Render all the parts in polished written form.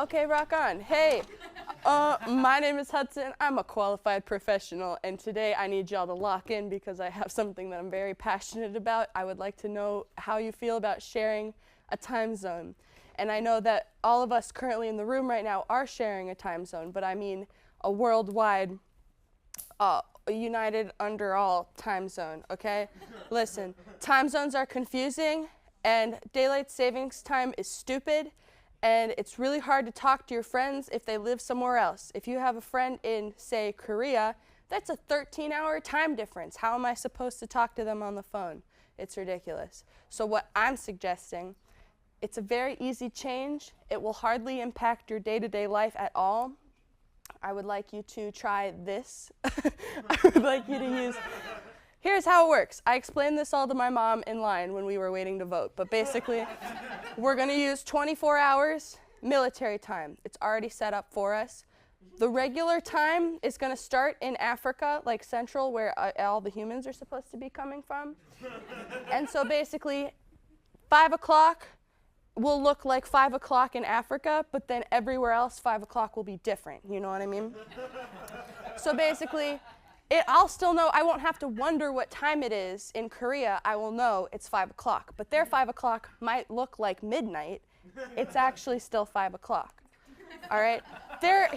Okay, rock on. Hey, my name is Hudson. I'm a qualified professional, and today I need y'all to lock in because I have something that I'm very passionate about. I would like to know how you feel about sharing a time zone. And I know that all of us currently in the room right now are sharing a time zone, but I mean a worldwide, united under all time zone, okay? Listen, time zones are confusing, and daylight savings time is stupid. And it's really hard to talk to your friends if they live somewhere else. If you have a friend in, say, Korea, that's a 13-hour time difference. How am I supposed to talk to them on the phone? It's ridiculous. So what I'm suggesting, it's a very easy change. It will hardly impact your day-to-day life at all. I would like you to try this. I would like you to use... Here's how it works. I explained this all to my mom in line when we were waiting to vote. But basically, we're going to use 24 hours military time. It's already set up for us. The regular time is going to start in Africa, like Central, where all the humans are supposed to be coming from. And so basically, 5 o'clock will look like 5 o'clock in Africa, but then everywhere else, 5 o'clock will be different. You know what I mean? So basically... I'll still know, I won't have to wonder what time it is in Korea. I will know it's 5 o'clock. But their 5 o'clock might look like midnight. It's actually still 5 o'clock. All right? There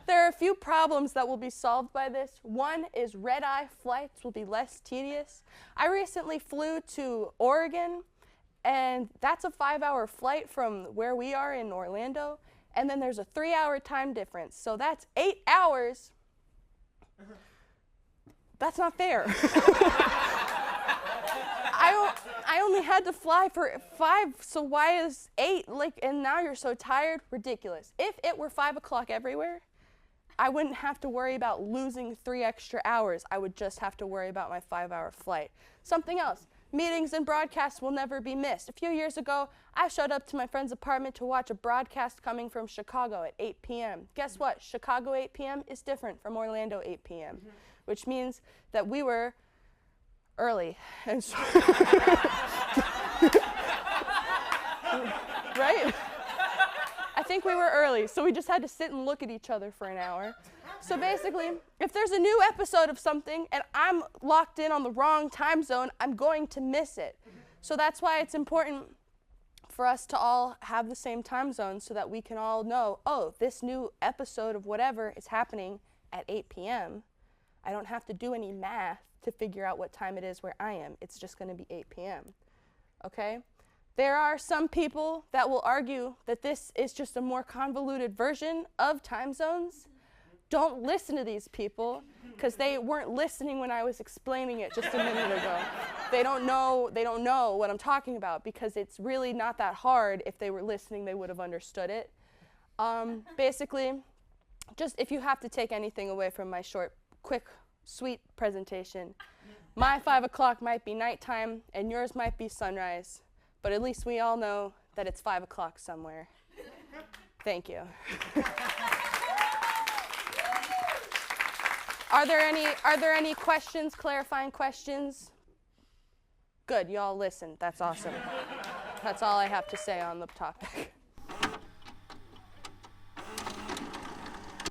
are a few problems that will be solved by this. One is red-eye flights will be less tedious. I recently flew to Oregon, and that's a 5-hour flight from where we are in Orlando. And then there's a 3-hour time difference. So that's 8 hours. That's not fair. I only had to fly for 5, so why is 8? And now you're so tired? Ridiculous. If it were 5 o'clock everywhere, I wouldn't have to worry about losing 3 extra hours. I would just have to worry about my 5-hour flight. Something else. Meetings and broadcasts will never be missed. A few years ago, I showed up to my friend's apartment to watch a broadcast coming from Chicago at 8 p.m. Guess what? Chicago 8 p.m. is different from Orlando 8 p.m., which means that we were early. And so right? I think we were early, so we just had to sit and look at each other for an hour. So basically, if there's a new episode of something and I'm locked in on the wrong time zone, I'm going to miss it. So that's why it's important for us to all have the same time zone so that we can all know, oh, this new episode of whatever is happening at 8 p.m. I don't have to do any math to figure out what time it is where I am. It's just going to be 8 p.m. Okay? There are some people that will argue that this is just a more convoluted version of time zones. Don't listen to these people because they weren't listening when I was explaining it just a minute ago. They don't know what I'm talking about because it's really not that hard. If they were listening, they would have understood it. Basically, just if you have to take anything away from my short, quick, sweet presentation, my 5 o'clock might be nighttime and yours might be sunrise, but at least we all know that it's 5 o'clock somewhere. Thank you. Are there any questions, clarifying questions? Good, y'all listen. That's awesome. That's all I have to say on the topic.